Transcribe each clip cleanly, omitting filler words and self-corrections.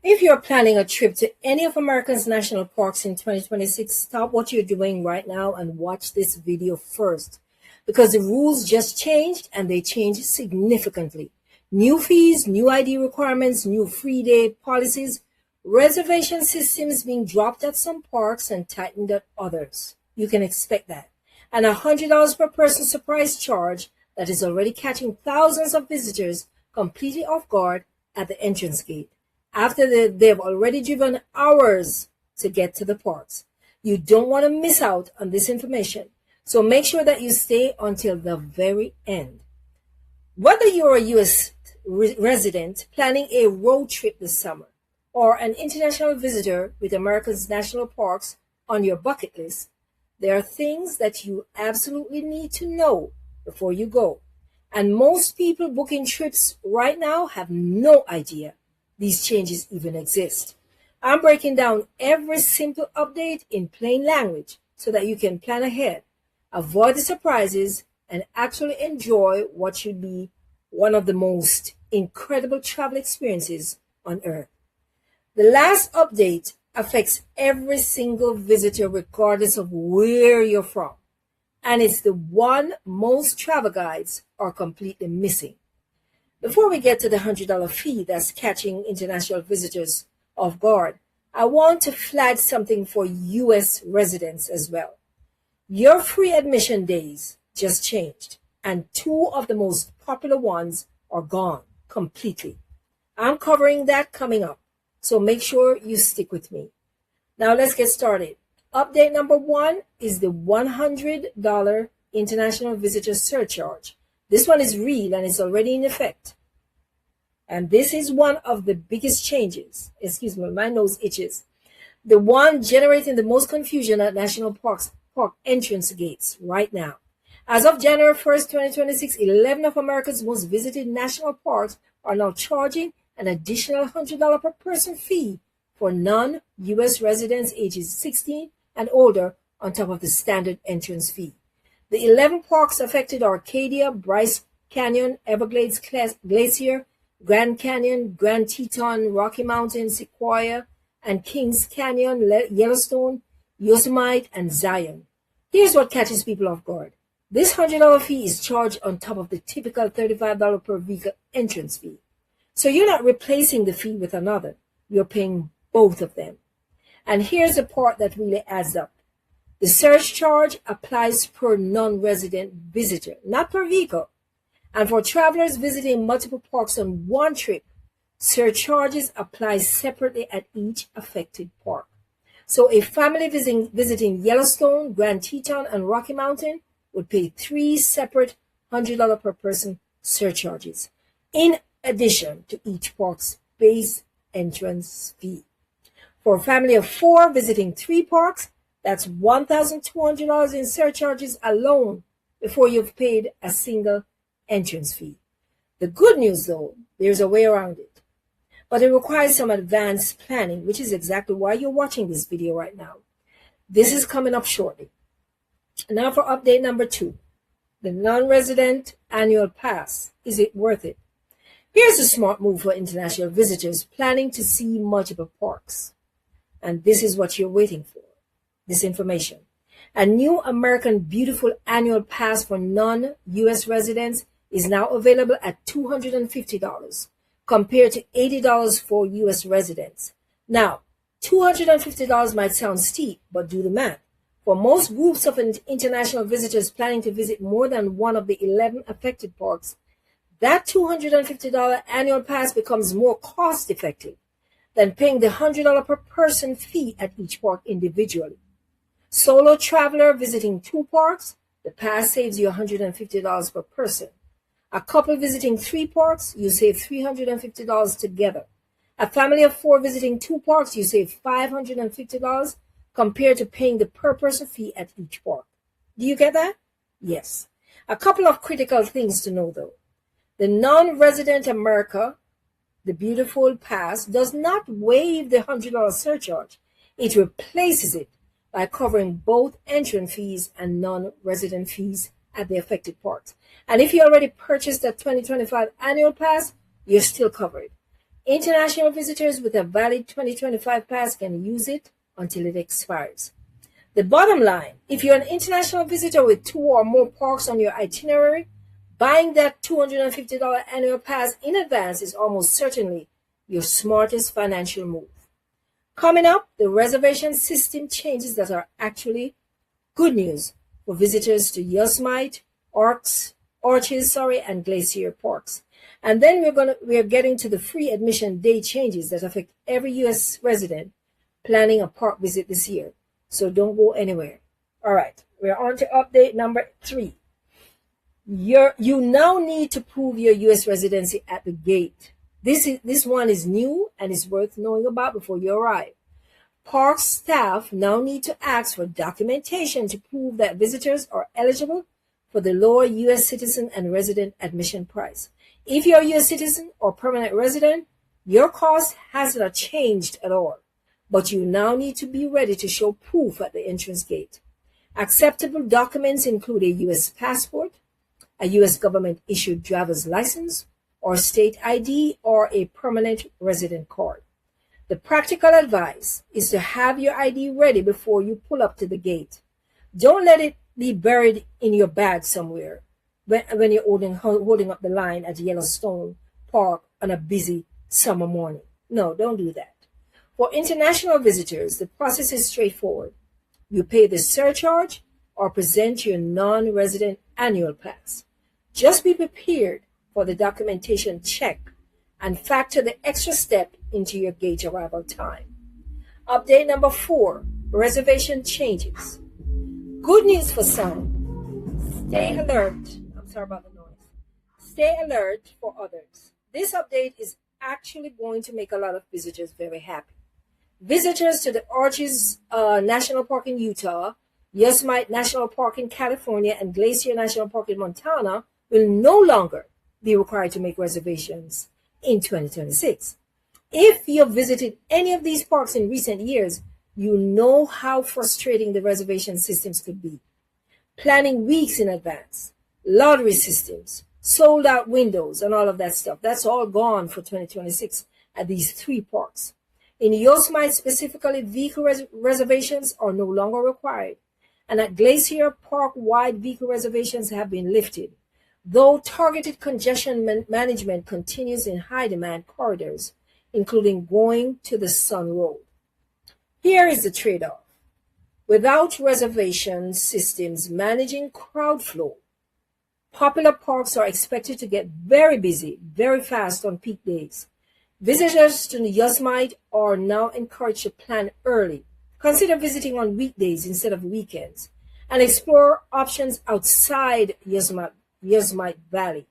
If you're planning a trip to any of America's national parks in 2026, stop what you're doing right now and watch this video first because the rules just changed and they changed significantly. New fees, new ID requirements, new free day policies, reservation systems being dropped at some parks and tightened at others. You can expect that. And a $100 per person surprise charge that is already catching thousands of visitors completely off guard at the entrance gate after they've already driven hours to get to the parks. You don't want to miss out on this information, so make sure that you stay until the very end. Whether you're a U.S. resident planning a road trip this summer or an international visitor with America's national parks on your bucket list, there are things that you absolutely need to know before you go. And most people booking trips right now have no idea these changes even exist. I'm breaking down every simple update in plain language so that you can plan ahead, avoid the surprises, and actually enjoy what should be one of the most incredible travel experiences on earth. The last update affects every single visitor regardless of where you're from, and it's the one most travel guides are completely missing. Before we get to the $100 fee that's catching international visitors off guard, I want to flag something for U.S. residents as well. Your free admission days just changed, and two of the most popular ones are gone completely. I'm covering that coming up, so make sure you stick with me. Now let's get started. Update number 1 is the $100 international visitor surcharge. This one is real and is already in effect. And this is one of the biggest changes. Excuse me, my nose itches. The one generating the most confusion at national park entrance gates right now. As of January 1st, 2026, 11 of America's most visited national parks are now charging an additional $100 per person fee for non-U.S. residents ages 16 and older on top of the standard entrance fee. The 11 parks affected are Arcadia, Bryce Canyon, Everglades Glacier, Grand Canyon, Grand Teton, Rocky Mountain, Sequoia, and Kings Canyon, Yellowstone, Yosemite, and Zion. Here's what catches people off guard. This $100 fee is charged on top of the typical $35 per vehicle entrance fee. So you're not replacing the fee with another. You're paying both of them. And here's the part that really adds up. The surcharge applies per non-resident visitor, not per vehicle. And for travelers visiting multiple parks on one trip, surcharges apply separately at each affected park. So a family visiting Yellowstone, Grand Teton, and Rocky Mountain would pay 3 separate $100 per person surcharges, in addition to each park's base entrance fee. For a family of 4 visiting 3 parks, that's $1,200 in surcharges alone before you've paid a single entrance fee. The good news, though, there's a way around it. But it requires some advanced planning, which is exactly why you're watching this video right now. This is coming up shortly. Now for update number 2, the non-resident annual pass. Is it worth it? Here's a smart move for international visitors planning to see multiple parks. And this is what you're waiting for, this information. A new American Beautiful annual pass for non-U.S. residents is now available at $250 compared to $80 for U.S. residents. Now, $250 might sound steep, but do the math. For most groups of international visitors planning to visit more than one of the 11 affected parks, that $250 annual pass becomes more cost-effective than paying the $100 per person fee at each park individually. Solo traveler visiting 2 parks, the pass saves you $150 per person. A couple visiting 3 parks, you save $350 together. A family of 4 visiting 2 parks, you save $550 compared to paying the per person fee at each park. Do you get that? Yes. A couple of critical things to know though. The non-resident America, the Beautiful pass, does not waive the $100 surcharge. It replaces it by covering both entrance fees and non-resident fees at the affected parks. And if you already purchased a 2025 annual pass, you're still covered. International visitors with a valid 2025 pass can use it until it expires. The bottom line, if you're an international visitor with 2 or more parks on your itinerary, buying that $250 annual pass in advance is almost certainly your smartest financial move. Coming up, the reservation system changes that are actually good news for visitors to Yosemite, Arches, and Glacier Parks. And then we're getting to the free admission day changes that affect every U.S. resident planning a park visit this year. So don't go anywhere. All right, we're on to update number 3. You now need to prove your U.S. residency at the gate. This one is new and is worth knowing about before you arrive. Park staff now need to ask for documentation to prove that visitors are eligible for the lower U.S. citizen and resident admission price. If you're a U.S. citizen or permanent resident, your cost has not changed at all, but you now need to be ready to show proof at the entrance gate. Acceptable documents include a U.S. passport, a U.S. government-issued driver's license, or state ID, or a permanent resident card. The practical advice is to have your ID ready before you pull up to the gate. Don't let it be buried in your bag somewhere when you're holding up the line at Yellowstone Park on a busy summer morning. No, don't do that. For international visitors, the process is straightforward. You pay the surcharge or present your non-resident annual pass. Just be prepared for the documentation check and factor the extra step into your gate arrival time. Update number 4, reservation changes. Good news for some. Stay alert. I'm sorry about the noise. Stay alert for others. This update is actually going to make a lot of visitors very happy. Visitors to the Arches National Park in Utah, Yosemite National Park in California, and Glacier National Park in Montana will no longer be required to make reservations in 2026. If you have visited any of these parks in recent years, you know how frustrating the reservation systems could be. Planning weeks in advance, lottery systems, sold out windows, and all of that stuff. That's all gone for 2026 at these 3 parks. In Yosemite specifically, vehicle reservations are no longer required. And at Glacier Park, wide vehicle reservations have been lifted, though targeted congestion management continues in high-demand corridors, including going to the Sun Road. Here is the trade-off. Without reservation systems managing crowd flow, popular parks are expected to get very busy very fast on peak days. Visitors to Yosemite are now encouraged to plan early. Consider visiting on weekdays instead of weekends, and explore options outside Yosemite Valley.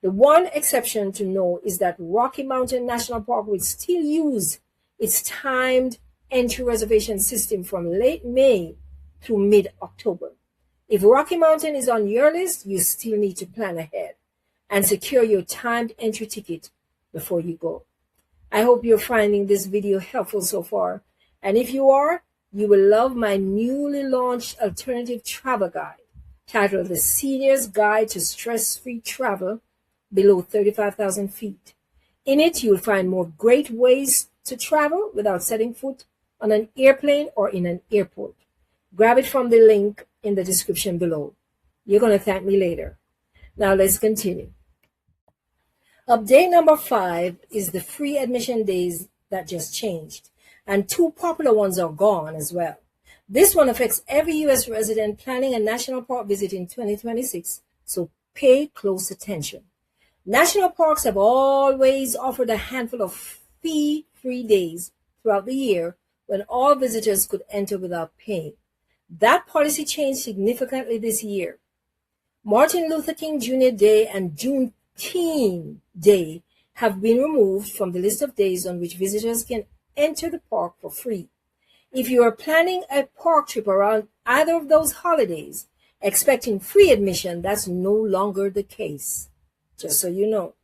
The one exception to know is that Rocky Mountain National Park will still use its timed entry reservation system from late May through mid-October. If Rocky Mountain is on your list, you still need to plan ahead and secure your timed entry ticket before you go. I hope you're finding this video helpful so far, and if you are, you will love my newly launched alternative travel guide titled The Senior's Guide to Stress-Free Travel Below 35,000 Feet. In it, you'll find more great ways to travel without setting foot on an airplane or in an airport. Grab it from the link in the description below. You're going to thank me later. Now let's continue. Update number 5 is the free admission days that just changed, and 2 popular ones are gone as well. This one affects every U.S. resident planning a national park visit in 2026, so pay close attention. National parks have always offered a handful of fee-free days throughout the year when all visitors could enter without paying. That policy changed significantly this year. Martin Luther King Jr. Day and Juneteenth Day have been removed from the list of days on which visitors can enter the park for free. If you are planning a park trip around either of those holidays, expecting free admission, that's no longer the case. Just so you know.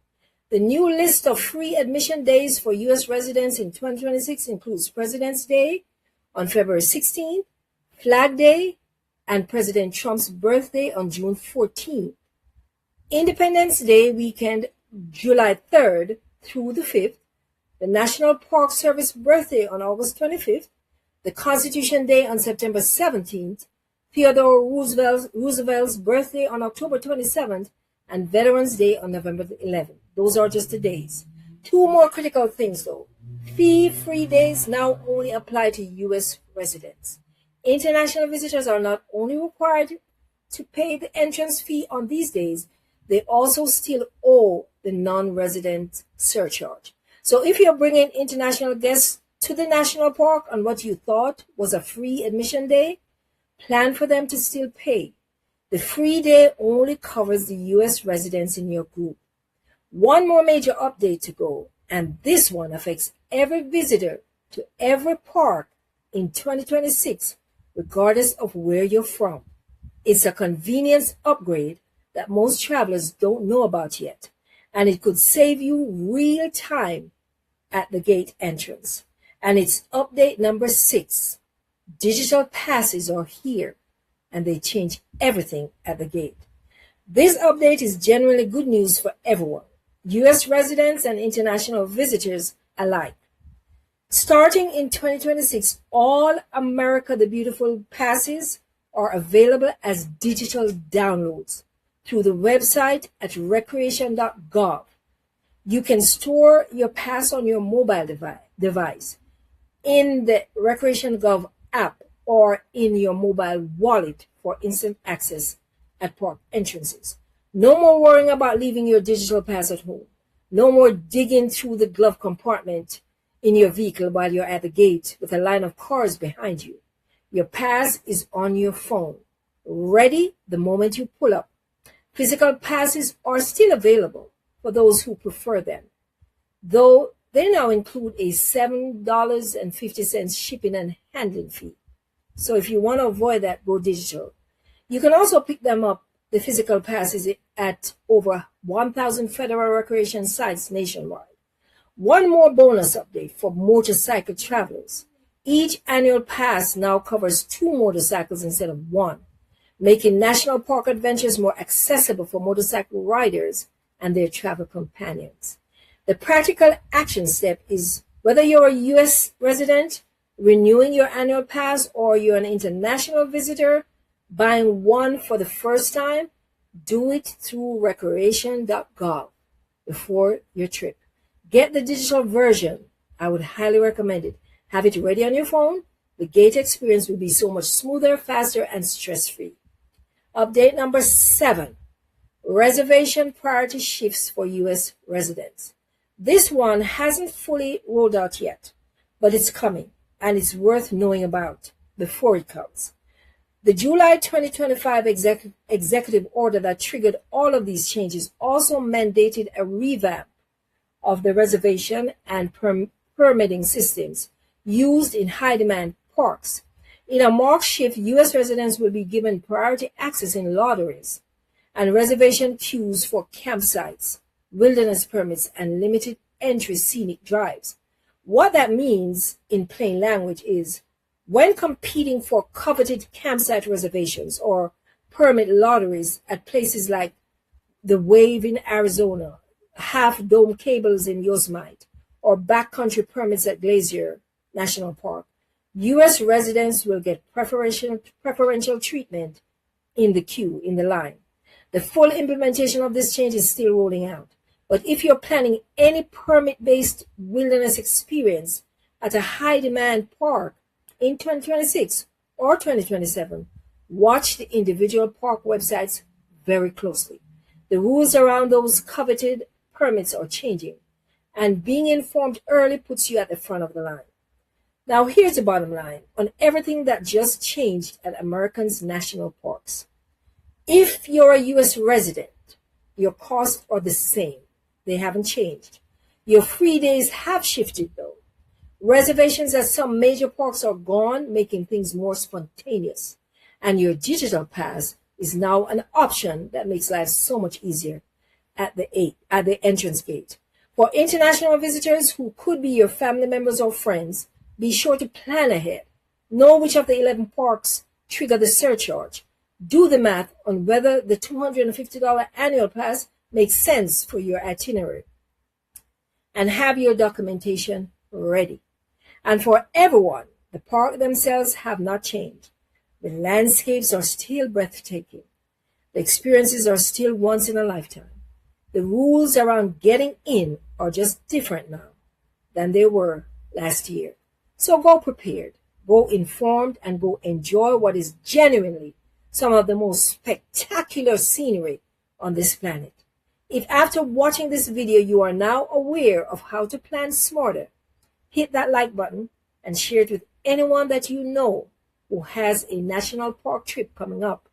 The new list of free admission days for U.S. residents in 2026 includes President's Day on February 16th, Flag Day, and President Trump's birthday on June 14th. Independence Day weekend, July 3rd through the 5th, the National Park Service birthday on August 25th, the Constitution Day on September 17th, Theodore Roosevelt's birthday on October 27th, and Veterans Day on November 11th. Those are just the days. Two more critical things though. Fee-free days now only apply to U.S. residents. International visitors are not only required to pay the entrance fee on these days, they also still owe the non-resident surcharge. So if you're bringing international guests to the national park on what you thought was a free admission day, plan for them to still pay. The free day only covers the U.S. residents in your group. One more major update to go, and this one affects every visitor to every park in 2026, regardless of where you're from. It's a convenience upgrade that most travelers don't know about yet, and it could save you real time at the gate entrance. And it's update number 6. Digital passes are here, and they change everything at the gate. This update is generally good news for everyone, U.S. residents and international visitors alike. Starting in 2026, all America the Beautiful passes are available as digital downloads through the website at recreation.gov. You can store your pass on your mobile device in the Recreation.gov app or in your mobile wallet for instant access at park entrances. No more worrying about leaving your digital pass at home. No more digging through the glove compartment in your vehicle while you're at the gate with a line of cars behind you. Your pass is on your phone, ready the moment you pull up. Physical passes are still available for those who prefer them, though they now include a $7.50 shipping and handling fee. So if you want to avoid that, go digital. You can also pick them up, the physical passes, at over 1,000 federal recreation sites nationwide. One more bonus update for motorcycle travelers. Each annual pass now covers 2 motorcycles instead of 1, making national park adventures more accessible for motorcycle riders and their travel companions. The practical action step is whether you're a U.S. resident renewing your annual pass or you're an international visitor buying one for the first time, do it through recreation.gov before your trip. Get the digital version. I would highly recommend it. Have it ready on your phone. The gate experience will be so much smoother, faster, and stress-free. Update number 7. Reservation priority shifts for U.S. residents. This one hasn't fully rolled out yet, but it's coming, and it's worth knowing about before it comes. The July 2025 executive order that triggered all of these changes also mandated a revamp of the reservation and permitting systems used in high-demand parks. In a marked shift, U.S. residents will be given priority access in lotteries and reservation queues for campsites, wilderness permits, and limited entry scenic drives. What that means in plain language is when competing for coveted campsite reservations or permit lotteries at places like the Wave in Arizona, Half Dome Cables in Yosemite, or backcountry permits at Glacier National Park, U.S. residents will get preferential treatment in the queue, in the line. The full implementation of this change is still rolling out. But if you're planning any permit-based wilderness experience at a high-demand park in 2026 or 2027, watch the individual park websites very closely. The rules around those coveted permits are changing, and being informed early puts you at the front of the line. Now, here's the bottom line on everything that just changed at Americans' national parks. If you're a U.S. resident, your costs are the same. They haven't changed. Your free days have shifted, though. Reservations at some major parks are gone, making things more spontaneous. And your digital pass is now an option that makes life so much easier at the entrance gate. For international visitors who could be your family members or friends, be sure to plan ahead. Know which of the 11 parks trigger the surcharge. Do the math on whether the $250 annual pass makes sense for your itinerary. and have your documentation ready. And for everyone, the park themselves have not changed. The landscapes are still breathtaking. The experiences are still once in a lifetime. The rules around getting in are just different now than they were last year. So go prepared, go informed, and go enjoy what is genuinely some of the most spectacular scenery on this planet. If after watching this video you are now aware of how to plan smarter, hit that like button and share it with anyone that you know who has a national park trip coming up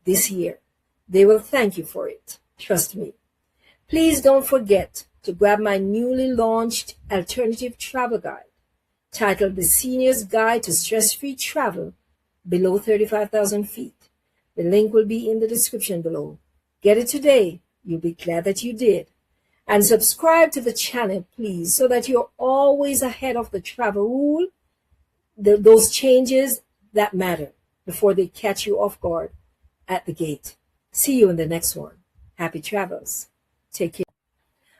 this year. They will thank you for it. Trust me. Please don't forget to grab my newly launched alternative travel guide titled The Senior's Guide to Stress-Free Travel Below 35,000 Feet. The link will be in the description below. Get it today. You'll be glad that you did. And subscribe to the channel, please, so that you're always ahead of the travel rule, those changes that matter before they catch you off guard at the gate. See you in the next one. Happy travels. Take care.